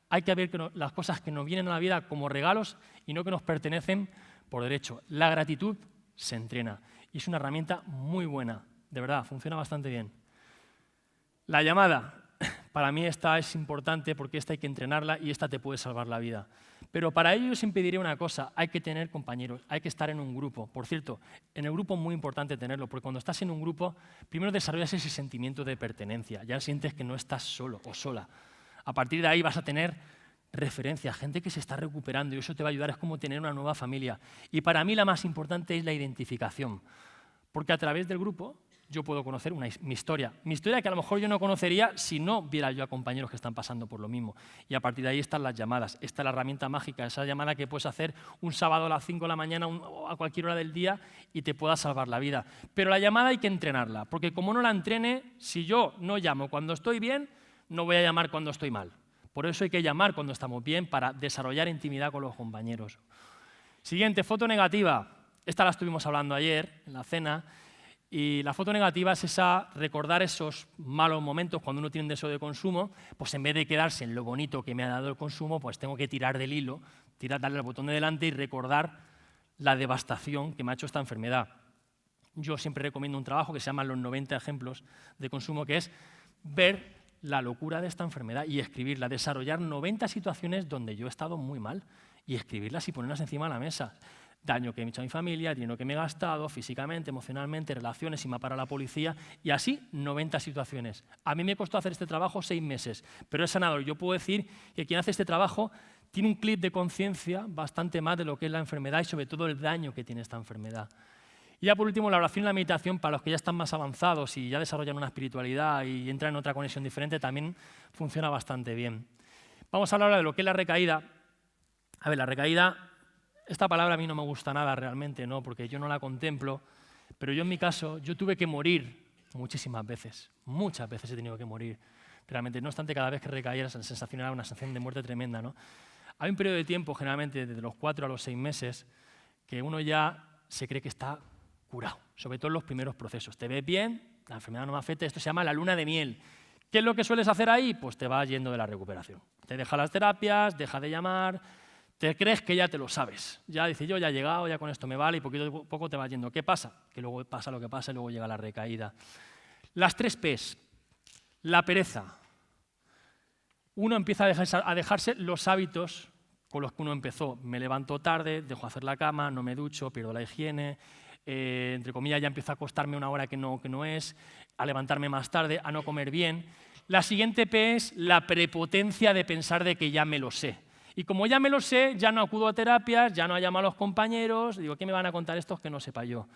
[SPEAKER 1] Hay que ver que las cosas que nos vienen a la vida como regalos y no que nos pertenecen por derecho. La gratitud se entrena y es una herramienta muy buena, de verdad, funciona bastante bien. La llamada, para mí esta es importante porque esta hay que entrenarla y esta te puede salvar la vida. Pero para ello yo siempre diré una cosa, hay que tener compañeros, hay que estar en un grupo. Por cierto, en el grupo es muy importante tenerlo, porque cuando estás en un grupo, primero desarrollas ese sentimiento de pertenencia, ya sientes que no estás solo o sola. A partir de ahí vas a tener referencia, gente que se está recuperando y eso te va a ayudar, es como tener una nueva familia. Y para mí la más importante es la identificación, porque a través del grupo yo puedo conocer mi historia que a lo mejor yo no conocería si no viera yo a compañeros que están pasando por lo mismo. Y a partir de ahí están las llamadas, esta es la herramienta mágica, esa llamada que puedes hacer un sábado a las 5 de la mañana o a cualquier hora del día y te pueda salvar la vida. Pero la llamada hay que entrenarla, porque como no la entrene, si yo no llamo cuando estoy bien, no voy a llamar cuando estoy mal. Por eso hay que llamar cuando estamos bien para desarrollar intimidad con los compañeros. Siguiente, foto negativa. Esta la estuvimos hablando ayer en la cena. Y la foto negativa es recordar esos malos momentos cuando uno tiene un deseo de consumo, pues en vez de quedarse en lo bonito que me ha dado el consumo, pues tengo que tirar del hilo, darle al botón de delante y recordar la devastación que me ha hecho esta enfermedad. Yo siempre recomiendo un trabajo que se llama Los 90 ejemplos de consumo, que es ver la locura de esta enfermedad y escribirla, desarrollar 90 situaciones donde yo he estado muy mal y escribirlas y ponerlas encima de la mesa. Daño que he hecho a mi familia, dinero que me he gastado, físicamente, emocionalmente, relaciones, si me ha parado la policía, y así 90 situaciones. A mí me costó hacer este trabajo 6 meses, pero es sanador. Yo puedo decir que quien hace este trabajo tiene un clip de conciencia bastante más de lo que es la enfermedad y sobre todo el daño que tiene esta enfermedad. Y ya por último, la oración y la meditación, para los que ya están más avanzados y ya desarrollan una espiritualidad y entran en otra conexión diferente, también funciona bastante bien. Vamos a hablar ahora de lo que es la recaída. A ver, la recaída, esta palabra a mí no me gusta nada realmente, ¿no? Porque yo no la contemplo, pero yo en mi caso, yo tuve que morir muchísimas veces he tenido que morir. Realmente, no obstante, cada vez que recaía la sensación era una sensación de muerte tremenda, ¿no? Hay un periodo de tiempo, generalmente desde los 4 a los 6 meses, que uno ya se cree que está curado, sobre todo en los primeros procesos. Te ves bien, la enfermedad no me afecta, esto se llama la luna de miel. ¿Qué es lo que sueles hacer ahí? Pues te vas yendo de la recuperación. Te deja las terapias, deja de llamar, te crees que ya te lo sabes. Ya dices, yo ya he llegado, ya con esto me vale y poquito a poco te vas yendo. ¿Qué pasa? Que luego pasa lo que pasa y luego llega la recaída. Las 3 P's. La pereza. Uno empieza a dejarse los hábitos con los que uno empezó. Me levanto tarde, dejo hacer la cama, no me ducho, pierdo la higiene, entre comillas ya empiezo a acostarme una hora que no es, a levantarme más tarde, a no comer bien. La siguiente P es la prepotencia de pensar de que ya me lo sé. Y como ya me lo sé, ya no acudo a terapias, ya no llamo a los compañeros, digo, ¿qué me van a contar estos que no sepa yo?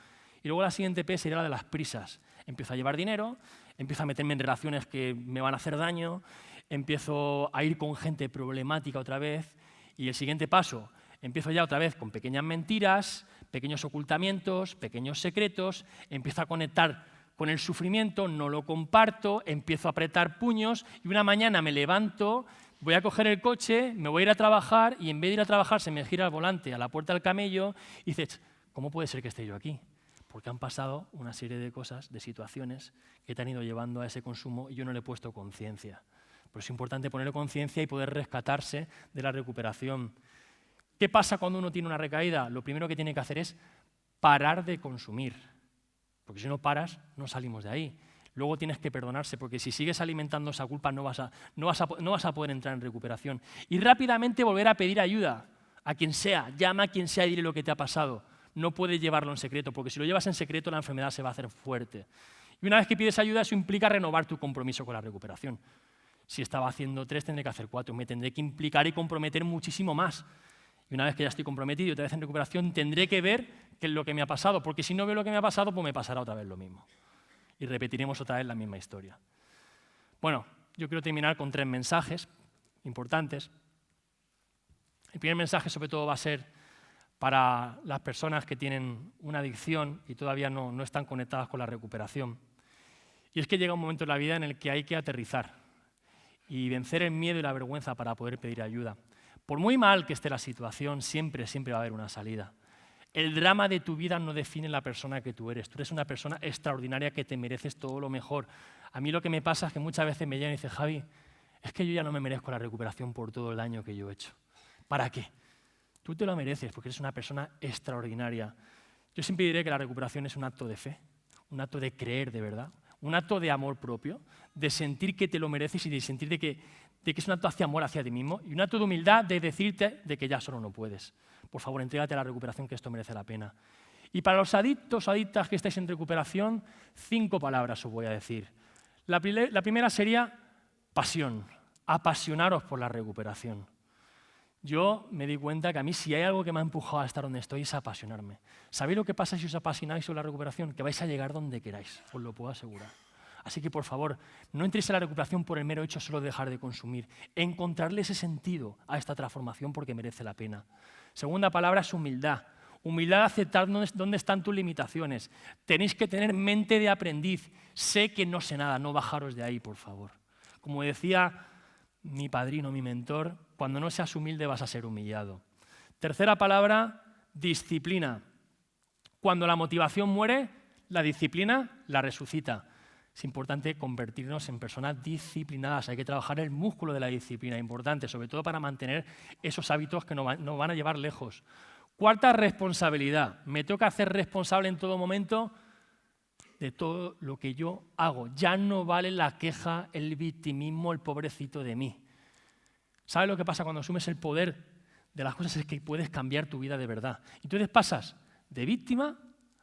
[SPEAKER 1] Y luego la siguiente P sería la de las prisas. Empiezo a llevar dinero, empiezo a meterme en relaciones que me van a hacer daño, empiezo a ir con gente problemática otra vez, y el siguiente paso, empiezo ya otra vez con pequeñas mentiras, pequeños ocultamientos, pequeños secretos, empiezo a conectar con el sufrimiento, no lo comparto, empiezo a apretar puños y una mañana me levanto, voy a coger el coche, me voy a ir a trabajar y en vez de ir a trabajar se me gira el volante a la puerta del camello y dices, ¿cómo puede ser que esté yo aquí? Porque han pasado una serie de cosas, de situaciones que te han ido llevando a ese consumo y yo no le he puesto conciencia. Pero es importante ponerle conciencia y poder rescatarse de la recuperación. ¿Qué pasa cuando uno tiene una recaída? Lo primero que tiene que hacer es parar de consumir, porque si no paras, no salimos de ahí. Luego tienes que perdonarse, porque si sigues alimentando esa culpa no vas a poder entrar en recuperación. Y rápidamente volver a pedir ayuda a quien sea, llama a quien sea y dile lo que te ha pasado. No puedes llevarlo en secreto, porque si lo llevas en secreto la enfermedad se va a hacer fuerte. Y una vez que pides ayuda, eso implica renovar tu compromiso con la recuperación. Si estaba haciendo 3, tendré que hacer 4. Me tendré que implicar y comprometer muchísimo más. Y una vez que ya estoy comprometido y otra vez en recuperación, tendré que ver qué es lo que me ha pasado, porque si no veo lo que me ha pasado, pues me pasará otra vez lo mismo. Y repetiremos otra vez la misma historia. Bueno, yo quiero terminar con 3 mensajes importantes. El primer mensaje sobre todo va a ser para las personas que tienen una adicción y todavía no están conectadas con la recuperación. Y es que llega un momento en la vida en el que hay que aterrizar y vencer el miedo y la vergüenza para poder pedir ayuda. Por muy mal que esté la situación, siempre va a haber una salida. El drama de tu vida no define la persona que tú eres. Tú eres una persona extraordinaria que te mereces todo lo mejor. A mí lo que me pasa es que muchas veces me llegan y dicen, Javi, es que yo ya no me merezco la recuperación por todo el daño que yo he hecho. ¿Para qué? Tú te lo mereces porque eres una persona extraordinaria. Yo siempre diré que la recuperación es un acto de fe, un acto de creer de verdad, un acto de amor propio, de sentir que te lo mereces y de sentir de que es un acto hacia amor hacia ti mismo y un acto de humildad de decirte de que ya solo no puedes. Por favor, entrégate a la recuperación, que esto merece la pena. Y para los adictos o adictas que estáis en recuperación, 5 palabras os voy a decir. La primera sería pasión, apasionaros por la recuperación. Yo me di cuenta que a mí si hay algo que me ha empujado a estar donde estoy es apasionarme. ¿Sabéis lo que pasa si os apasionáis sobre la recuperación? Que vais a llegar donde queráis, os lo puedo asegurar. Así que, por favor, no entréis en la recuperación por el mero hecho solo de dejar de consumir. Encontrarle ese sentido a esta transformación porque merece la pena. Segunda palabra es humildad. Humildad de aceptar dónde están tus limitaciones. Tenéis que tener mente de aprendiz. Sé que no sé nada, no bajaros de ahí, por favor. Como decía mi padrino, mi mentor, cuando no seas humilde vas a ser humillado. Tercera palabra, disciplina. Cuando la motivación muere, la disciplina la resucita. Es importante convertirnos en personas disciplinadas. Hay que trabajar el músculo de la disciplina, importante, sobre todo para mantener esos hábitos que nos van a llevar lejos. Cuarta, responsabilidad. Me toca hacer responsable en todo momento de todo lo que yo hago. Ya no vale la queja, el victimismo, el pobrecito de mí. ¿Sabes lo que pasa cuando asumes el poder de las cosas? Es que puedes cambiar tu vida de verdad. Y entonces pasas de víctima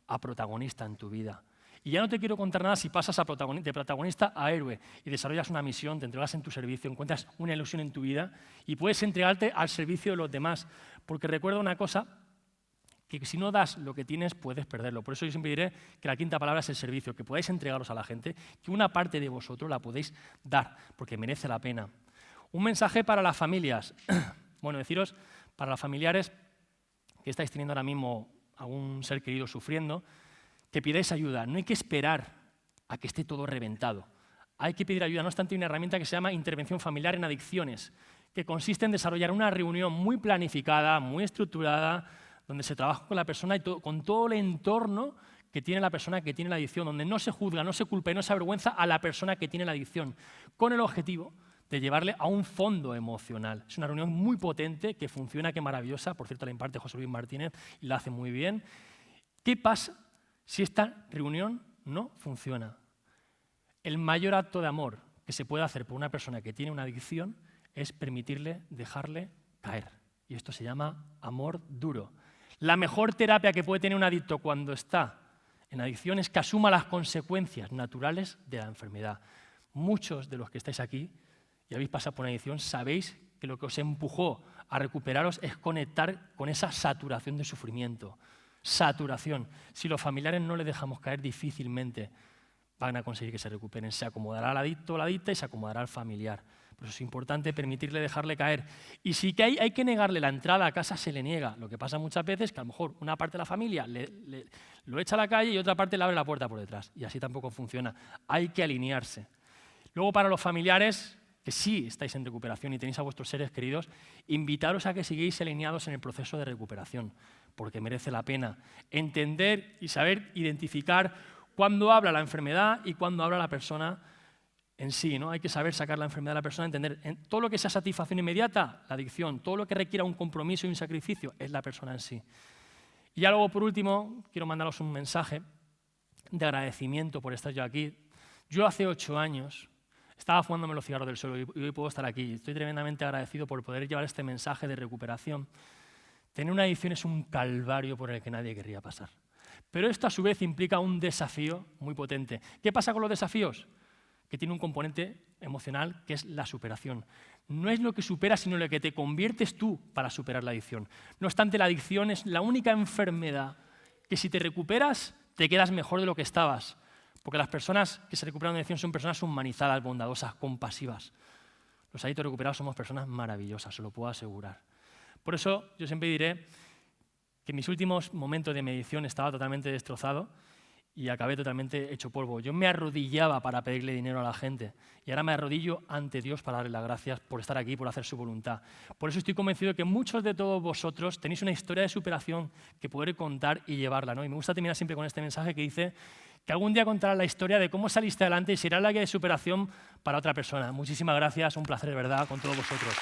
[SPEAKER 1] a protagonista en tu vida. Y ya no te quiero contar nada si pasas de protagonista a héroe y desarrollas una misión, te entregas en tu servicio, encuentras una ilusión en tu vida y puedes entregarte al servicio de los demás. Porque recuerda una cosa, que si no das lo que tienes, puedes perderlo. Por eso yo siempre diré que la quinta palabra es el servicio, que podáis entregaros a la gente, que una parte de vosotros la podéis dar, porque merece la pena. Un mensaje para las familias. Bueno, deciros, para los familiares que estáis teniendo ahora mismo a un ser querido sufriendo, que pidáis ayuda. No hay que esperar a que esté todo reventado. Hay que pedir ayuda. No obstante, hay una herramienta que se llama intervención familiar en adicciones, que consiste en desarrollar una reunión muy planificada, muy estructurada, donde se trabaja con la persona y con todo el entorno que tiene la persona que tiene la adicción, donde no se juzga, no se culpa y no se avergüenza a la persona que tiene la adicción, con el objetivo de llevarle a un fondo emocional. Es una reunión muy potente, que funciona, que maravillosa. Por cierto, la imparte José Luis Martínez y la hace muy bien. ¿Qué pasa si esta reunión no funciona? El mayor acto de amor que se puede hacer por una persona que tiene una adicción es permitirle, dejarle caer. Y esto se llama amor duro. La mejor terapia que puede tener un adicto cuando está en adicción es que asuma las consecuencias naturales de la enfermedad. Muchos de los que estáis aquí y habéis pasado por una adicción sabéis que lo que os empujó a recuperaros es conectar con esa saturación de sufrimiento. Saturación. Si los familiares no le dejamos caer, difícilmente van a conseguir que se recuperen. Se acomodará al adicto o la adicta y se acomodará al familiar. Por eso es importante permitirle dejarle caer. Y si que hay que negarle la entrada a casa, se le niega. Lo que pasa muchas veces es que a lo mejor una parte de la familia lo echa a la calle y otra parte le abre la puerta por detrás. Y así tampoco funciona. Hay que alinearse. Luego, para los familiares que sí estáis en recuperación y tenéis a vuestros seres queridos, invitaros a que sigáis alineados en el proceso de recuperación, porque merece la pena entender y saber identificar cuándo habla la enfermedad y cuándo habla la persona en sí, ¿no? Hay que saber sacar la enfermedad de la persona, entender todo lo que sea satisfacción inmediata, la adicción, todo lo que requiera un compromiso y un sacrificio, es la persona en sí. Y ya luego, por último, quiero mandaros un mensaje de agradecimiento por estar yo aquí. Yo hace 8 años estaba fumándome los cigarros del suelo y hoy puedo estar aquí. Estoy tremendamente agradecido por poder llevar este mensaje de recuperación. Tener una adicción es un calvario por el que nadie querría pasar. Pero esto a su vez implica un desafío muy potente. ¿Qué pasa con los desafíos? Que tiene un componente emocional que es la superación. No es lo que superas, sino lo que te conviertes tú para superar la adicción. No obstante, la adicción es la única enfermedad que si te recuperas, te quedas mejor de lo que estabas. Porque las personas que se recuperan de adicción son personas humanizadas, bondadosas, compasivas. Los adictos recuperados somos personas maravillosas, se lo puedo asegurar. Por eso yo siempre diré que en mis últimos momentos de medición estaba totalmente destrozado y acabé totalmente hecho polvo. Yo me arrodillaba para pedirle dinero a la gente y ahora me arrodillo ante Dios para darle las gracias por estar aquí, por hacer su voluntad. Por eso estoy convencido de que muchos de todos vosotros tenéis una historia de superación que poder contar y llevarla, ¿no? Y me gusta terminar siempre con este mensaje que dice que algún día contarás la historia de cómo saliste adelante y será la guía de superación para otra persona. Muchísimas gracias, un placer de verdad con todos vosotros.